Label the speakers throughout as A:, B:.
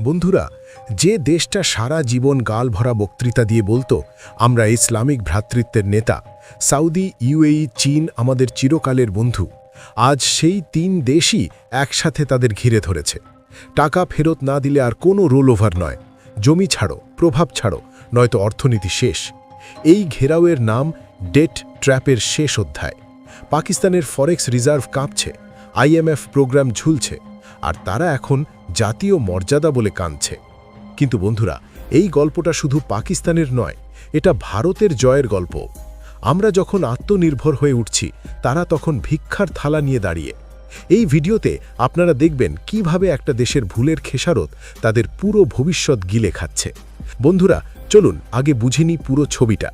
A: বন্ধুরা, যে দেশটা সারা জীবন গালভরা বক্তৃতা দিয়ে বলতো আমরা ইসলামিক ভ্রাতৃত্বের নেতা, সৌদি, ইউএই, চীন আমাদের চিরকালের বন্ধু, আজ সেই তিন দেশই একসাথে তাদের ঘিরে ধরেছে। টাকা ফেরত না দিলে আর কোনো রোল ওভার নয়, জমি ছাড়ো, প্রভাব ছাড়ো, নয়তো অর্থনীতি শেষ। এই ঘেরাওয়ের নাম ডেট ট্র্যাপের শেষ অধ্যায়। পাকিস্তানের ফরেক্স রিজার্ভ কাঁপছে, আইএমএফ প্রোগ্রাম ঝুলছে, আর তারা এখন জাতীয় মর্যাদা বলে কাঁদছে। কিন্তু বন্ধুরা, এই গল্পটা শুধু পাকিস্তানের নয়, এটা ভারতের জয়ের গল্প। আমরা যখন আত্মনির্ভর হয়ে উঠছি, তারা তখন ভিক্ষার থালা নিয়ে দাঁড়িয়ে। এই ভিডিওতে আপনারা দেখবেন কিভাবে একটা দেশের ভুলের খেসারত তাদের পুরো ভবিষ্যৎ গিলে খাচ্ছে। বন্ধুরা, চলুন আগে বুঝিনি পুরো ছবিটা।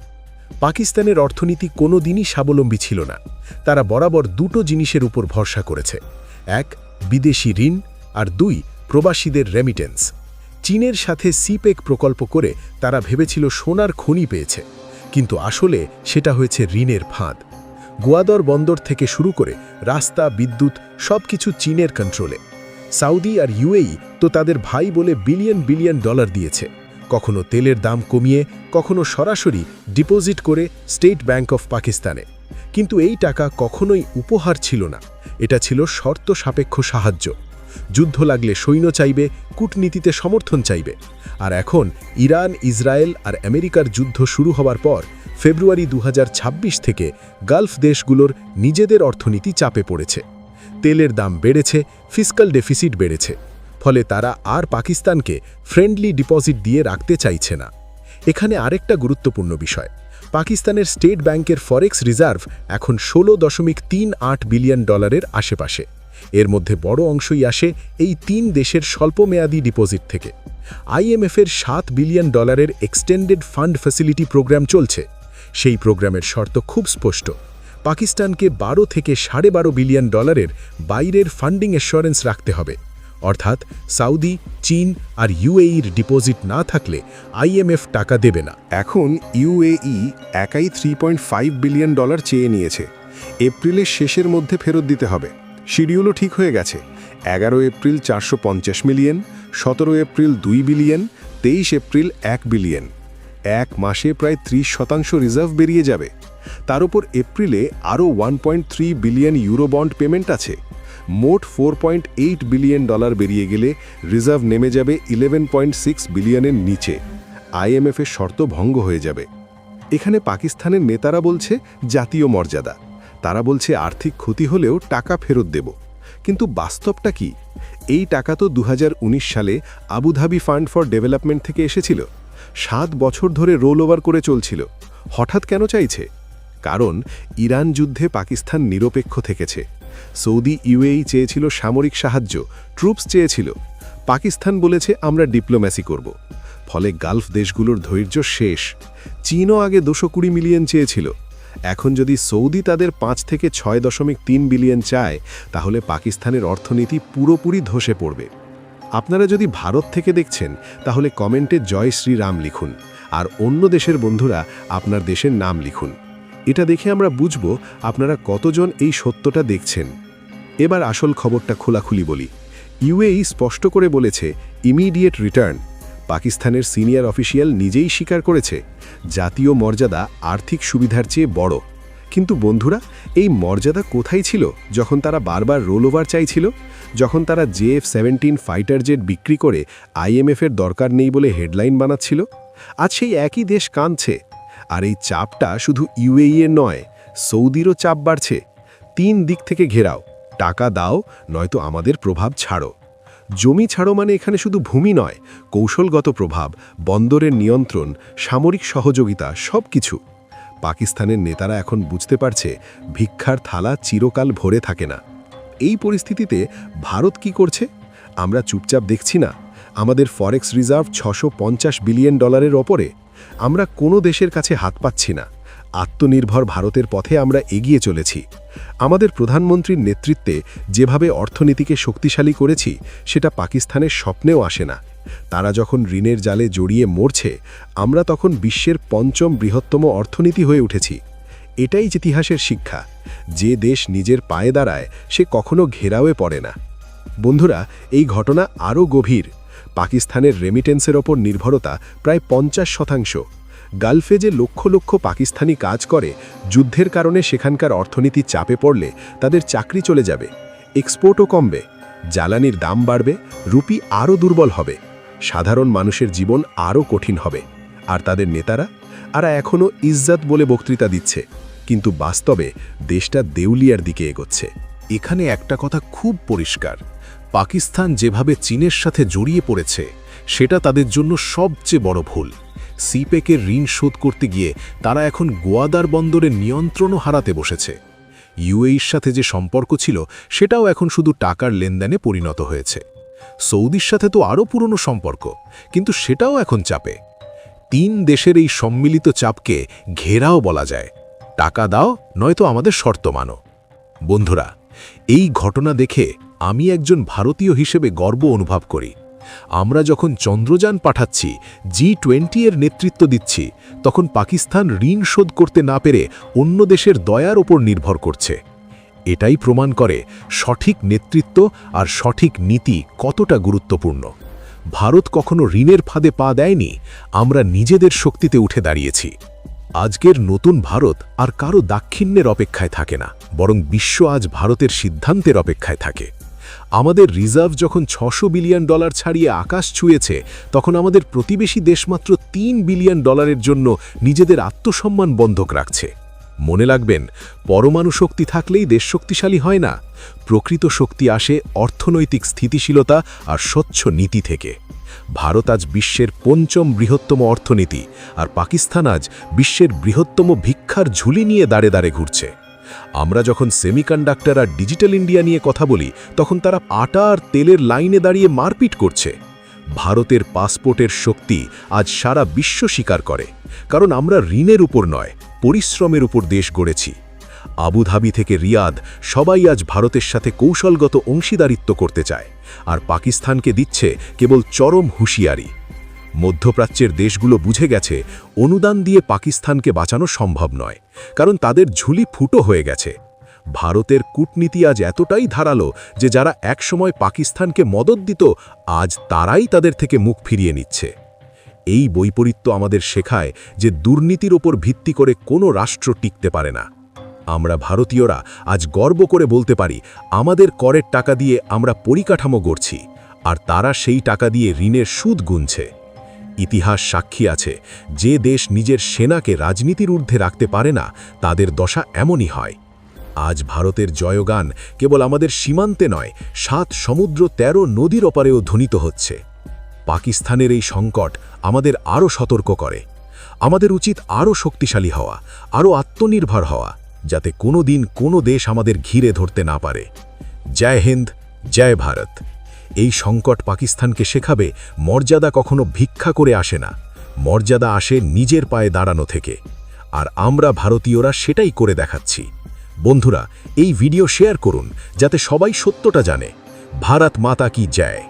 A: পাকিস্তানের অর্থনীতি কোনো দিনই স্বাবলম্বী ছিল না। তারা বরাবর দুটো জিনিসের উপর ভরসা করেছে, এক বিদেশি ঋণ, আর দুই প্রবাসীদের রেমিটেন্স। চীনের সাথে সিপেক প্রকল্প করে তারা ভেবেছিল সোনার খনি পেয়েছে, কিন্তু আসলে সেটা হয়েছে ঋণের ফাঁদ। গোয়াদর বন্দর থেকে শুরু করে রাস্তা, বিদ্যুৎ সবকিছু চীনের কন্ট্রোলে। সৌদি আর ইউএই তো তাদের ভাই বলে বিলিয়ন বিলিয়ন ডলার দিয়েছে, কখনো তেলের দাম কমিয়ে, কখনো সরাসরি ডিপোজিট করে স্টেট ব্যাংক অফ পাকিস্তানে। কিন্তু এই টাকা কখনোই উপহার ছিল না, এটা ছিল শর্ত সাপেক্ষ সাহায্য। যুদ্ধ লাগলে সৈন্য চাইবে, কূটনীতিতে সমর্থন চাইবে। আর এখন ইরান, ইসরায়েল আর আমেরিকার যুদ্ধ শুরু হওয়ার পর ফেব্রুয়ারি 2026 থেকে গালফ দেশগুলোর নিজেদের অর্থনীতি চাপে পড়েছে। তেলের দাম বেড়েছে, ফিস্কাল ডেফিসিট বেড়েছে, ফলে তারা আর পাকিস্তানকে ফ্রেন্ডলি ডিপোজিট দিয়ে রাখতে চাইছে না। এখানে আরেকটা গুরুত্বপূর্ণ বিষয়, পাকিস্তানের স্টেট ব্যাংকের ফরেক্স রিজার্ভ এখন 16.38 বিলিয়ন ডলারের আশেপাশে। এর মধ্যে বড় অংশই আসে এই তিন দেশের স্বল্পমেয়াদী ডিপোজিট থেকে। আইএমএফের 7 বিলিয়ন ডলারের এক্সটেন্ডেড ফান্ড ফ্যাসিলিটি প্রোগ্রাম চলছে। সেই প্রোগ্রামের শর্ত খুব স্পষ্ট, পাকিস্তানকে 12 থেকে 12.5 বিলিয়ন ডলারের বাইরের ফান্ডিং অ্যাসুরেন্স রাখতে হবে। অর্থাৎ সৌদি, চীন আর ইউএইর ডিপোজিট না থাকলে আইএমএফ টাকা দেবে না।
B: এখন ইউএই একাই 3.5 বিলিয়ন ডলার চেয়ে নিয়েছে। এপ্রিলের শেষের মধ্যে ফেরত দিতে হবে। শিডিউলও ঠিক হয়ে গেছে। 11 April 450 million, 17 April 2 billion, 23 April 1 billion. এক মাসে প্রায় 30% রিজার্ভ বেরিয়ে যাবে। তার উপর এপ্রিলে আরও 1.3 বিলিয়ন ইউরো বন্ড পেমেন্ট আছে। মোট 4.8 বিলিয়ন ডলার বেরিয়ে গেলে রিজার্ভ নেমে যাবে 11.6 বিলিয়নের নিচে। আইএমএফের শর্ত ভঙ্গ হয়ে যাবে। এখানে পাকিস্তানের নেতারা বলছে জাতীয় মর্যাদা, তারা বলছে আর্থিক ক্ষতি হলেও টাকা ফেরত দেব। কিন্তু বাস্তবটা কি? এই টাকা তো 2019 সালে আবুধাবি ফান্ড ফর ডেভেলপমেন্ট থেকে এসেছিল। 7 বছর ধরে রোল ওভার করে চলছিল। হঠাৎ কেন চাইছে? কারণ ইরান যুদ্ধে পাকিস্তান নিরপেক্ষ থেকেছে। সৌদি, ইউএই চেয়েছিল সামরিক সাহায্য, ট্রুপস চেয়েছিল। পাকিস্তান বলেছে আমরা ডিপ্লোম্যাসি করব। ফলে গালফ দেশগুলোর ধৈর্য শেষ। চীনও আগে 220 মিলিয়ন চেয়েছিল। এখন যদি সৌদি তাদের 5 থেকে 6.3 বিলিয়ন চায়, তাহলে পাকিস্তানের অর্থনীতি পুরোপুরি ধসে পড়বে। আপনারা যদি ভারত থেকে দেখছেন, তাহলে কমেন্টে জয় শ্রীরাম লিখুন, আর অন্য দেশের বন্ধুরা আপনার দেশের নাম লিখুন। এটা দেখে আমরা বুঝব আপনারা কতজন এই সত্যটা দেখছেন। এবার আসল খবরটা খোলাখুলি বলি। ইউএই স্পষ্ট করে বলেছে ইমিডিয়েট রিটার্ন। পাকিস্তানের সিনিয়র অফিসিয়াল নিজেই স্বীকার করেছে জাতীয় মর্যাদা আর্থিক সুবিধার চেয়ে বড়। কিন্তু বন্ধুরা, এই মর্যাদা কোথায় ছিল যখন তারা বারবার রোল ওভার চাইছিল? যখন তারা JF-17 ফাইটার জেট বিক্রি করে আইএমএফের দরকার নেই বলে হেডলাইন বানাচ্ছিল? আজ সেই একই দেশ কাঁদছে। আর এই চাপটা শুধু ইউএই এর নয়, সৌদিরও চাপ বাড়ছে। 3 দিক থেকে ঘেরাও, টাকা দাও নয়তো আমাদের প্রভাব ছাড়ো। জমি ছাড়ো মানে এখানে শুধু ভূমি নয়, কৌশলগত প্রভাব, বন্দরের নিয়ন্ত্রণ, সামরিক সহযোগিতা, সব কিছু। পাকিস্তানের নেতারা এখন বুঝতে পারছে ভিক্ষার থালা চিরকাল ভরে থাকে না। এই পরিস্থিতিতে ভারত কি করছে? আমরা চুপচাপ দেখছি না। আমাদের ফরেক্স রিজার্ভ 650 বিলিয়ন ডলারের ওপরে। আমরা কোনো দেশের কাছে হাত পাচ্ছি না। আত্মনির্ভর ভারতের পথে আমরা এগিয়ে চলেছি। আমাদের প্রধানমন্ত্রীর নেতৃত্বে যেভাবে অর্থনীতিকে শক্তিশালী করেছি, সেটা পাকিস্তানের স্বপ্নেও আসে না। তারা যখন ঋণের জালে জড়িয়ে মরছে, আমরা তখন বিশ্বের 5ম বৃহত্তম অর্থনীতি হয়ে উঠেছি। এটাই ইতিহাসের শিক্ষা, যে দেশ নিজের পায়ে দাঁড়ায় সে কখনো ঘেরাওয়ে পড়ে না। বন্ধুরা, এই ঘটনা আরও গভীর। পাকিস্তানের রেমিটেন্সের ওপর নির্ভরতা প্রায় 50%। গালফে যে লক্ষ লক্ষ পাকিস্তানি কাজ করে, যুদ্ধের কারণে সেখানকার অর্থনীতি চাপে পড়লে তাদের চাকরি চলে যাবে, এক্সপোর্টও কমবে, জ্বালানির দাম বাড়বে, রুপি আরও দুর্বল হবে, সাধারণ মানুষের জীবন আরও কঠিন হবে। আর তাদের নেতারা এখনও ইজ্জত বলে বক্তৃতা দিচ্ছে, কিন্তু বাস্তবে দেশটা দেউলিয়ার দিকে এগোচ্ছে।
C: এখানে একটা কথা খুব পরিষ্কার, পাকিস্তান যেভাবে চীনের সাথে জড়িয়ে পড়েছে সেটা তাদের জন্য সবচেয়ে বড় ভুল। সিপেকের ঋণ শোধ করতে গিয়ে তারা এখন গোয়াদার বন্দরের নিয়ন্ত্রণও হারাতে বসেছে। ইউএইর সাথে যে সম্পর্ক ছিল সেটাও এখন শুধু টাকার লেনদেনে পরিণত হয়েছে। সৌদির সাথে তো আরও পুরনো সম্পর্ক, কিন্তু সেটাও এখন চাপে। 3 দেশের এই সম্মিলিত চাপকে ঘেরাও বলা যায়। টাকা দাও, নয়তো আমাদের শর্ত মানো। বন্ধুরা, এই ঘটনা দেখে আমি একজন ভারতীয় হিসেবে গর্ব অনুভব করি। আমরা যখন চন্দ্রযান পাঠাচ্ছি, G20 এর নেতৃত্ব দিচ্ছি, তখন পাকিস্তান ঋণ শোধ করতে না পেরে অন্য দেশের দয়ার ওপর নির্ভর করছে। এটাই প্রমাণ করে সঠিক নেতৃত্ব আর সঠিক নীতি কতটা গুরুত্বপূর্ণ। ভারত কখনো ঋণের ফাঁদে পা দেয়নি, আমরা নিজেদের শক্তিতে উঠে দাঁড়িয়েছি। আজকের নতুন ভারত আর কারো দাক্ষিণ্যের অপেক্ষায় থাকে না, বরং বিশ্ব আজ ভারতের সিদ্ধান্তের অপেক্ষায় থাকে। আমাদের রিজার্ভ যখন $600 বিলিয়ন ছাড়িয়ে আকাশ ছুঁয়েছে, তখন আমাদের প্রতিবেশী দেশ মাত্র $3 বিলিয়ন জন্য নিজেদের আত্মসম্মান বন্ধক রাখছে। মনে রাখবেন, পরমাণু শক্তি থাকলেই দেশ শক্তিশালী হয় না। প্রকৃত শক্তি আসে অর্থনৈতিক স্থিতিশীলতা আর স্বচ্ছ নীতি থেকে। ভারত আজ বিশ্বের 5ম বৃহত্তম অর্থনীতি, আর পাকিস্তান আজ বিশ্বের বৃহত্তম ভিক্ষার ঝুলি নিয়ে দাঁড়ে দাঁড়ে ঘুরছে। আমরা যখন সেমিকন্ডাক্টর আর ডিজিটাল ইন্ডিয়া নিয়ে কথা বলি, তখন তারা আটা আর তেলের লাইনে দাঁড়িয়ে মারপিট করছে। ভারতের পাসপোর্টের শক্তি আজ সারা বিশ্ব স্বীকার করে, কারণ আমরা ঋণের উপর নয়, পরিশ্রমের উপর দেশ গড়েছি। আবুধাবি থেকে রিয়াদ সবাই আজ ভারতের সাথে কৌশলগত অংশীদারিত্ব করতে চায়, আর পাকিস্তানকে দিচ্ছে কেবল চরম হুঁশিয়ারি। মধ্যপ্রাচ্যের দেশগুলো বুঝে গেছে, অনুদান দিয়ে পাকিস্তানকে বাঁচানো সম্ভব নয়, কারণ তাদের ঝুলি ফুটো হয়ে গেছে। ভারতের কূটনীতি আজ এতটাই ধারালো যে যারা একসময় পাকিস্তানকে মদদ দিত, আজ তারাই তাদের থেকে মুখ ফিরিয়ে নিচ্ছে। এই বৈপরীত্য আমাদের শেখায় যে দুর্নীতির ওপর ভিত্তি করে কোনো রাষ্ট্র টিকতে পারে না। আমরা ভারতীয়রা আজ গর্ব করে বলতে পারি, আমাদের করের টাকা দিয়ে আমরা পরিকাঠামো গড়ছি, আর তারা সেই টাকা দিয়ে ঋণের সুদ গুনছে। ইতিহাস সাক্ষী আছে, যে দেশ নিজের সেনাকে রাজনীতির ঊর্ধ্বে রাখতে পারে না, তাদের দশা এমনই হয়। আজ ভারতের জয়গান কেবল আমাদের সীমান্তে নয়, 7 সমুদ্র 13 নদীর ওপারেও ধ্বনিত হচ্ছে। পাকিস্তানের এই সংকট আমাদের আরও সতর্ক করে। আমাদের উচিত আরও শক্তিশালী হওয়া, আরও আত্মনির্ভর হওয়া, যাতে কোনো দিন কোনো দেশ আমাদের ঘিরে ধরতে না পারে। জয় হিন্দ, জয় ভারত। এই সংকট পাকিস্তানকে শেখাবে, মর্যাদা কখনো ভিক্ষা করে আসে না, মর্যাদা আসে নিজের পায়ে দাঁড়ানো থেকে। আর আমরা ভারতীয়রা সেটাই করে দেখাচ্ছি। বন্ধুরা, এই ভিডিও শেয়ার করুন, যাতে সবাই সত্যটা জানে। ভারত মাতা কি জয়।